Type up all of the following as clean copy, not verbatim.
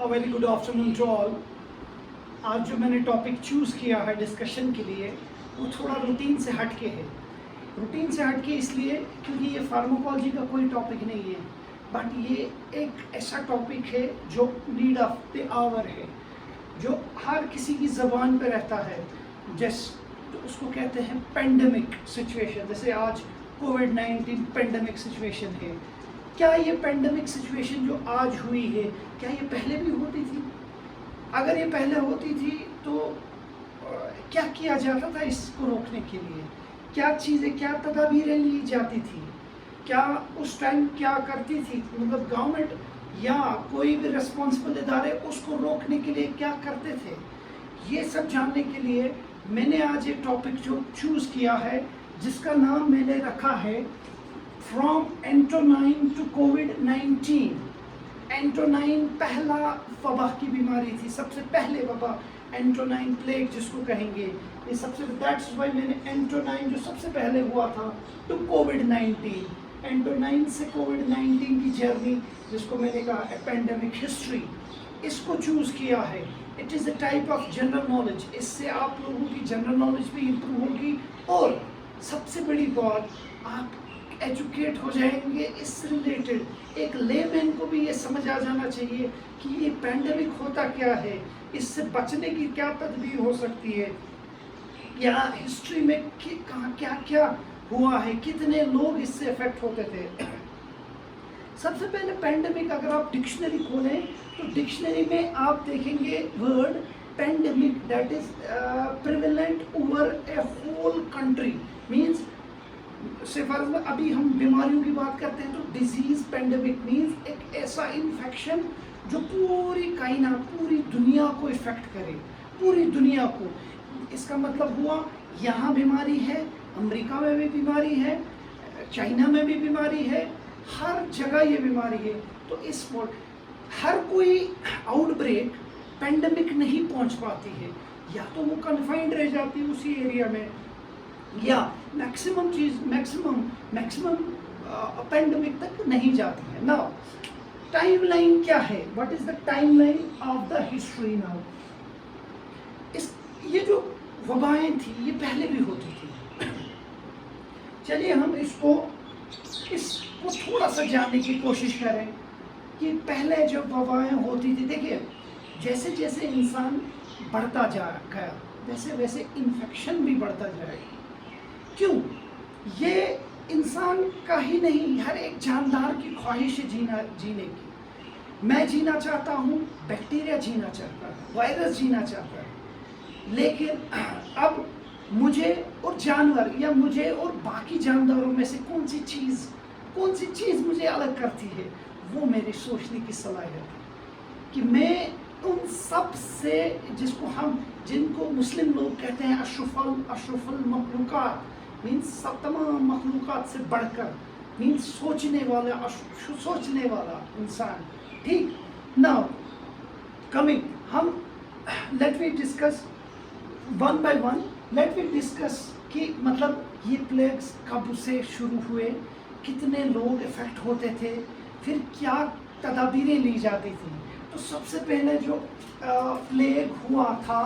Very good afternoon to all. आज जो मैंने टॉपिक चूज़ किया है डिस्कशन के लिए वो थोड़ा रूटीन से हट के है। रूटीन से हट के इसलिए क्योंकि ये फार्माकोलॉजी का कोई टॉपिक नहीं है, बट ये एक ऐसा टॉपिक है जो नीड ऑफ द आवर है, जो हर किसी की ज़बान पे रहता है। तो उसको कहते हैं पेंडेमिक सिचुएशन। जैसे आज कोविड-19 पेंडेमिक सिचुएशन है। क्या ये पेंडेमिक सिचुएशन जो आज हुई है, क्या ये पहले भी होती थी? अगर ये पहले होती थी तो क्या किया जाता था इसको रोकने के लिए? क्या चीज़ें, क्या तदाबीरें ली जाती थी? क्या उस टाइम क्या करती थी, मतलब गवर्नमेंट या कोई भी रिस्पॉन्सिबल इदारे उसको रोकने के लिए क्या करते थे? ये सब जानने के लिए मैंने आज एक टॉपिक जो चूज़ किया है, जिसका नाम मैंने रखा है फ्रॉम एंटोनाइन टू कोविड-19। एंटोनाइन पहला वबा की बीमारी थी, सबसे पहले वबा, एंटोनाइन प्लेग जिसको कहेंगे। ये सबसे, दैट्स व्हाई मैंने एंटोनाइन जो सबसे पहले हुआ था टू कोविड-19, एंटोनाइन से कोविड-19 की जर्नी, जिसको मैंने कहा पेंडेमिक हिस्ट्री, इसको चूज़ किया है। It is a type of general knowledge. इससे आप लोगों की जनरल नॉलेज भी इम्प्रूव होगी और सबसे बड़ी बात, आप एजुकेट हो जाएंगे इससे रिलेटेड। एक लेमैन को भी ये समझ आ जाना चाहिए कि ये पेंडेमिक होता क्या है, इससे बचने की क्या तदबीर हो सकती है, या हिस्ट्री में कहाँ क्या क्या हुआ है, कितने लोग इससे अफेक्ट होते थे। सबसे पहले पेंडेमिक, अगर आप डिक्शनरी खोलें तो डिक्शनरी में आप देखेंगे word pandemic, that is prevalent over a whole country. Means से फर्ज अभी हम बीमारियों की बात करते हैं तो डिजीज पेंडेमिक मीन्स एक ऐसा इन्फेक्शन जो पूरी कायनात, पूरी दुनिया को इफेक्ट करे, पूरी दुनिया को। इसका मतलब हुआ यहाँ बीमारी है, अमेरिका में भी बीमारी है, चाइना में भी बीमारी है, हर जगह ये बीमारी है। तो इस हर कोई आउटब्रेक पेंडेमिक नहीं पहुँच पाती है, या तो वो कन्फाइंड रह जाती है उसी एरिया में, या मैक्सिमम पेंडेमिक तक नहीं जाती है। नाउ टाइमलाइन क्या है? What is the timeline of the history? Now ये जो वबाएं थी ये पहले भी होती थी। चलिए हम इसको थोड़ा सा जानने की कोशिश करें कि पहले जब वबाएं होती थी, देखिए जैसे जैसे इंसान बढ़ता जा गया वैसे वैसे इन्फेक्शन भी बढ़ता जाएगा। क्यों? ये इंसान का ही नहीं, हर एक जानदार की ख्वाहिश है जीने की। मैं जीना चाहता हूँ, बैक्टीरिया जीना चाहता है, वायरस जीना चाहता है, लेकिन अब मुझे और जानवर, या मुझे और बाकी जानदारों में से कौन सी चीज़ मुझे अलग करती है? वो मेरी सोचने की सलाहियत है कि मैं उन सब से, जिनको मुस्लिम लोग कहते हैं अशरफुल मखलूकात, मीन्स सब तमाम मखलूकात से बढ़कर, मीन्स सोचने वाला इंसान। ठीक, नाउ कमिंग, हम let we discuss one by one. Let we discuss कि मतलब ये प्लेग्स कब से शुरू हुए, कितने लोग इफेक्ट होते थे, फिर क्या तदाबीरें ली जाती थी। तो सबसे पहले जो प्लेग हुआ था,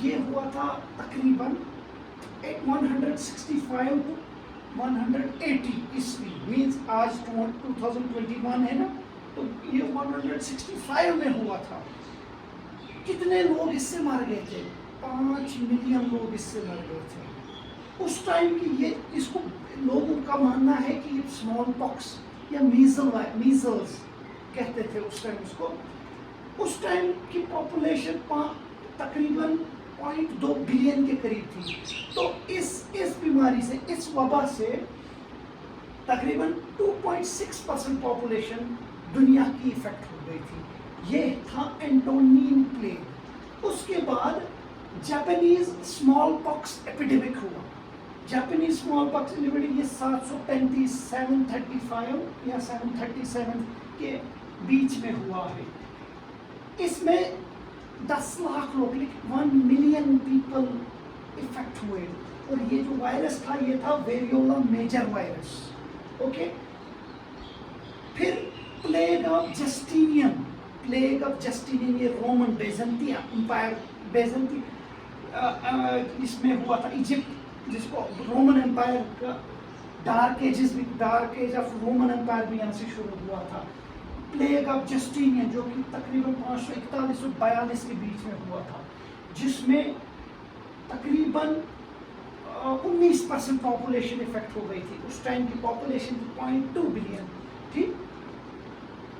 ये हुआ था तकरीबन 165 to 180 ईस्वी, मीन्स आज 2021 है ना, तो ये 165 में हुआ था। कितने लोग इससे मर गए थे? 5 मिलियन लोग इससे मर गए थे उस टाइम की। ये इसको लोगों का मानना है कि ये स्मॉल पॉक्स या मीजल्स कहते थे उस टाइम उसको। उस टाइम की पॉपुलेशन तकरीबन 0.2 बिलियन के करीब थी। तो इस बीमारी से, इस वबा से तकरीबन 2.6% पॉपुलेशन दुनिया की इफेक्ट हो गई थी। ये था एंटोनिन प्लेग। उसके बाद जापानीज स्मॉल पॉक्स एपिडेमिक हुआ। जापानीज स्मॉल पॉक्स एपिडेमिक ये 735 735 या 737 के बीच में हुआ है। इसमें 10 लाख लोग, 1 मिलियन पीपल इफेक्ट हुए। और ये जो वायरस था ये था वेरियोला मेजर वायरस। ओके, फिर plague of Justinian, plague of Justinian, ये रोमन बेजंती एम्पायर, बेजंती इसमें हुआ था, इजिप्ट जिसको रोमन एम्पायर का dark age of Roman empire भी यहाँ से शुरू हुआ था। प्लेग ऑफ जस्टिनियन जो कि तकरीबन 541 और 42 के बीच में हुआ था, जिसमें तकरीबन 19% पॉपुलेशन इफेक्ट हो गई थी। उस टाइम की पॉपुलेशन थी 0.2 बिलियन, ठीक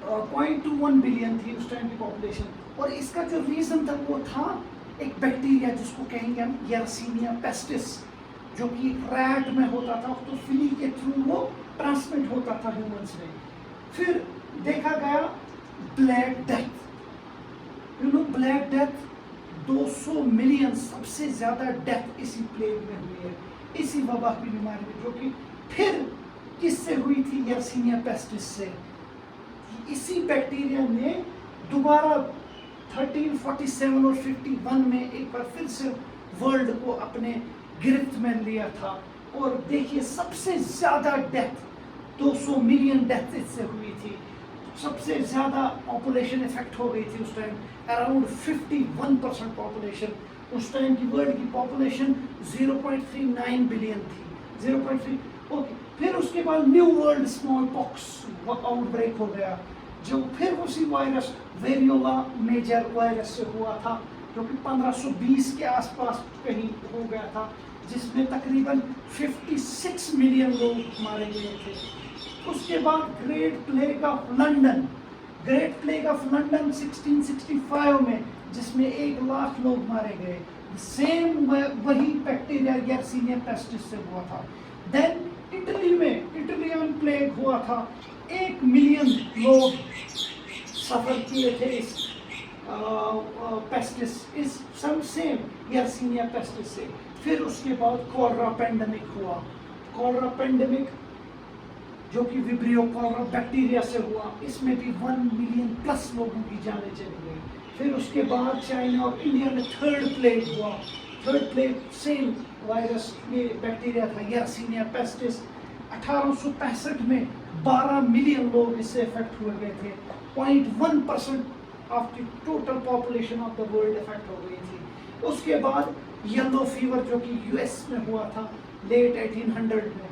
0.21 बिलियन थी उस टाइम की पॉपुलेशन। और इसका जो रीज़न था वो था एक बैक्टीरिया जिसको कहेंगे हम यर्सीनिया पेस्टिस, जो कि रैट में होता था, तो फिली के थ्रू वो ट्रांसमिट होता था ह्यूमंस में। फिर देखा गया black death, you know black death 200 million, सबसे ज़्यादा डेथ इसी प्लेग में हुई है, इसी वबा की बीमारी में, जो कि फिर किससे हुई थी? यर्सीनिया पेस्टिस से। इसी बैक्टीरिया ने दोबारा 1347 और 51 में एक बार फिर से वर्ल्ड को अपने गिरफ्त में लिया था। और देखिए सबसे ज़्यादा डेथ, 200 मिलियन डेथ इससे हुई थी, सबसे ज़्यादा पॉपुलेशन इफेक्ट हो गई थी उस टाइम, अराउंड 51% पॉपुलेशन। उस टाइम की वर्ल्ड की पॉपुलेशन 0.39 बिलियन थी, 0.3। ओके, फिर उसके बाद new world small pox outbreak हो गया, जो फिर उसी वायरस वेरियोला मेजर वायरस से हुआ था, जो कि 1520 के आसपास कहीं हो गया था, जिसमें तकरीबन 56 मिलियन लोग मारे गए थे। उसके बाद great plague of London, great plague of London 1665 में, जिसमें 1 लाख लोग मारे गए, सेम वही बैक्टीरिया यर्सीनिया पेस्टिस से हुआ था। देन इटली में इटालियन प्लेग हुआ था, 1 मिलियन लोग सफ़र किए थे इस पेस्टिस, इस सेम यर्सीनिया पेस्टिस से। फिर उसके बाद कॉलरा पेंडेमिक हुआ, कॉलरा पेंडेमिक जो कि विब्रियो कॉलरा बैक्टीरिया से हुआ, इसमें भी 1 मिलियन प्लस लोगों की जानें चली गई। फिर उसके बाद चाइना और इंडिया में थर्ड प्लेग हुआ, थर्ड प्लेग सेम वायरस, ये बैक्टीरिया था यर्सीनिया पेस्टिस। 1865 में 12 मिलियन लोग इससे इफेक्ट हुए गए थे, 0.1% of the total population of the world effect हो गई थी। उसके बाद येलो फीवर जो कि यूएस में हुआ था लेट 1800 में,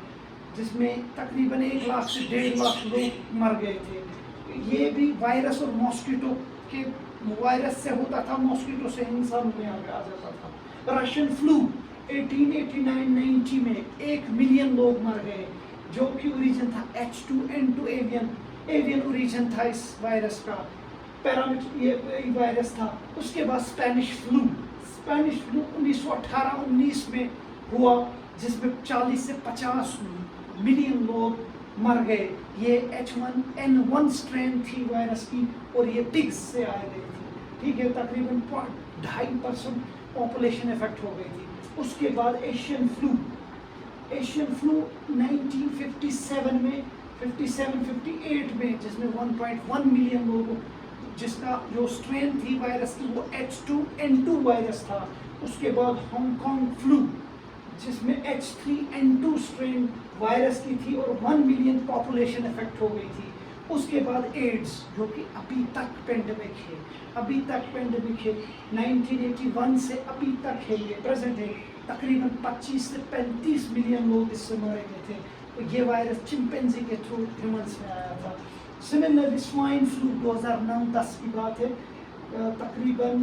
जिसमें तकरीबन 1 लाख से 1.5 लाख लोग मर गए थे। ये भी वायरस और मॉस्किटो के, वायरस से होता था, मॉस्किटो से इंसान में आ जाता था। रशियन फ्लू 1889-90 में 1 मिलियन लोग मर गए, जो कि ओरिजिन था H2N2 एवियन ओरिजिन था इस वायरस का, पैरामिट ये वायरस था। उसके बाद स्पेनिश फ्लू 1918-19 में हुआ, जिसमें 40 से 50 मिलियन लोग मर गए। ये H1N1 स्ट्रेन थी वायरस की, और ये पिग्स से आ गई थी, ठीक है, तकरीबन 2.5% पॉपुलेशन इफेक्ट हो गई थी। उसके बाद एशियन फ्लू 1957 में, 57-58 में, जिसमें 1.1 मिलियन लोगों, जिसका जो स्ट्रेन थी वायरस की वो H2N2 वायरस था। उसके बाद हांगकांग फ्लू, जिसमें H3N2 स्ट्रेन वायरस की थी, और 1 मिलियन पॉपुलेशन इफेक्ट हो गई थी। उसके बाद एड्स, जो कि अभी तक पेंडेमिक है, 1981 से अभी तक है, ये प्रेजेंट है। तकरीबन 25 से 35 मिलियन लोग इससे मारे गए थे। तो ये वायरस चिंपैंजी के थ्रू ह्यूमंस में आया था। सिमिलरली स्वाइन फ्लू 2009-10 की बात है, तकरीबन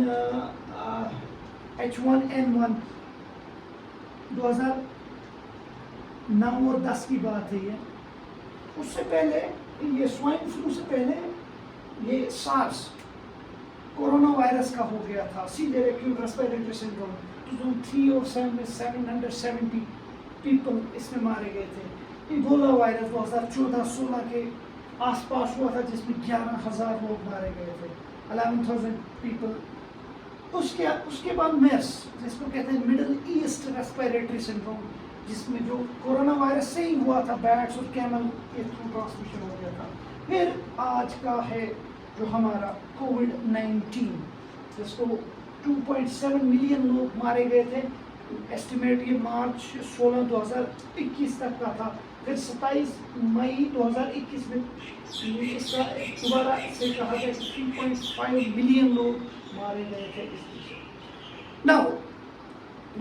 H1N1 2009 और 10 की बात है ये। उससे पहले, ये स्वाइन फ्लू से पहले ये सार्स कोरोना वायरस का हो गया था, सीवियर एक्यूट रेस्पिरेटरी सिंड्रोम 2003 और 7 में 770 पीपल इसमें मारे गए थे। इबोला वायरस 2014-16 के आसपास हुआ था, जिसमें 11,000 लोग मारे गए थे, 11,000 पीपल। उसके बाद मेर्स, जिसको कहते हैं मिडल ईस्ट रेस्पिरेटरी सिंड्रोम, जिसमें जो कोरोना वायरस से ही हुआ था, बैट्स और कैमल के थ्रू ट्रांसमिशन हो गया था। फिर आज का है जो हमारा कोविड-19, जिसको 2.7 मिलियन लोग मारे गए थे, एस्टिमेट ये मार्च 16, 2021 तक का था। پھر 27 مئی 2021 میں اس کا دوبارہ سے کہا گیا کہ 3.5 ملین لوگ مارے گئے تھے اس سے. ناؤ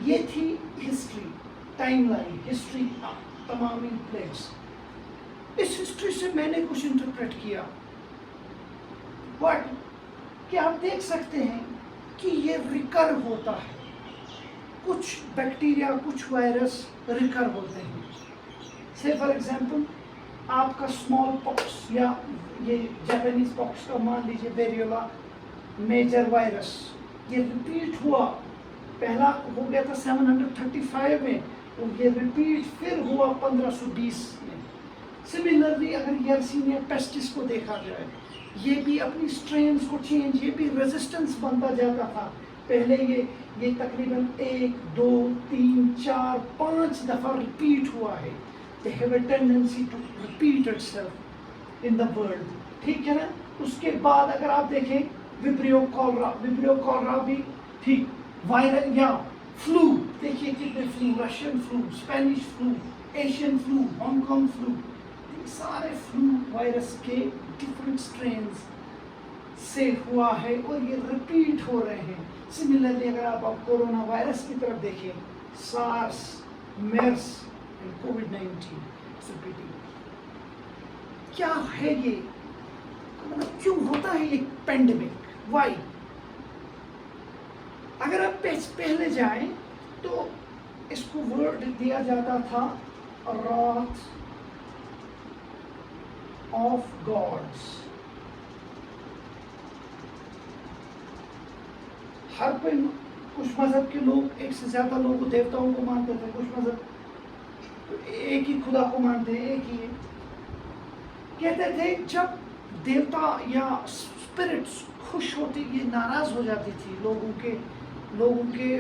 یہ تھی ہسٹری، ٹائم لائن، ہسٹری تمامی پلیگس. اس ہسٹری سے میں نے کچھ انٹرپریٹ کیا بٹ کہ آپ دیکھ سکتے ہیں کہ یہ ریکر ہوتا ہے. کچھ بیکٹیریا، کچھ وائرس ریکر ہوتے ہیں. سے فار ایگزامپل آپ کا اسمال پاکس یا یہ جاپانیز پاکس کا مان لیجیے ویریولا میجر وائرس، یہ ریپیٹ ہوا. پہلا ہو گیا تھا 735 میں اور یہ ریپیٹ پھر ہوا 1520 میں. سملرلی اگر یرسینیا پیسٹس کو دیکھا جائے، یہ بھی اپنی سٹرینز کو چینج، یہ بھی ریزسٹنس بنتا جاتا تھا. پہلے یہ تقریباً 1 2 3 4 5 دفعہ ریپیٹ ہوا ہے. They have a tendency to repeat itself in the world. ٹھیک ہے نا. اس کے بعد اگر آپ دیکھیں وبریو کولرا بھی ٹھیک، وائرل یا فلو، دیکھیے کتنے flu, Russian flu, Spanish flu, Asian flu, Hong Kong flu, سارے فلو وائرس کے ڈفرینٹ اسٹرینز سے ہوا ہے اور یہ ریپیٹ ہو رہے ہیں. سملرلی اگر آپ کورونا وائرس کی طرف دیکھیں، سارس، میرس اینڈ کووڈ-19 کیا ہے یہ، مطلب کیوں ہوتا ہے یہ پینڈیمک، وائی؟ اگر آپ پہلے جائیں تو اس کو ورڈ دیا جاتا تھا wrath of gods. ہر کوئی، کچھ مذہب کے لوگ ایک سے زیادہ لوگ دیوتاؤں کو مانتے تھے، کچھ مذہب ایک ہی خدا کو مانتے ہیں. ایک ہی کہتے تھے جب دیوتا یا اسپرٹس خوش ہوتی، یہ ناراض ہو جاتی تھی لوگوں کے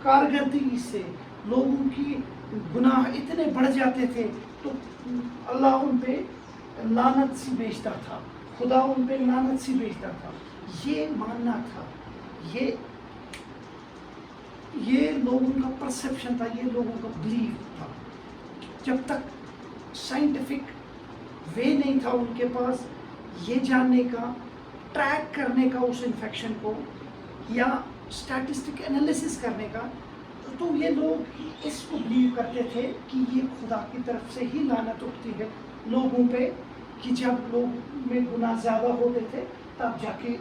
کارکردگی سے، لوگوں کی گناہ اتنے بڑھ جاتے تھے تو اللہ ان پہ لعنت سی بھیجتا تھا، خدا ان پہ لعنت سی بھیجتا تھا. یہ ماننا تھا، یہ لوگوں کا پرسیپشن تھا، یہ لوگوں کا بلیف تھا. جب تک سائنٹیفک وے نہیں تھا ان کے پاس یہ جاننے کا، ٹریک کرنے کا اس انفیکشن کو یا اسٹیٹسٹک انالیسس کرنے کا، تو یہ لوگ اس کو بلیو کرتے تھے کہ یہ خدا کی طرف سے ہی لعنت اٹھتی ہے لوگوں پہ، کہ جب لوگ میں گناہ زیادہ ہوتے تھے تب جا کے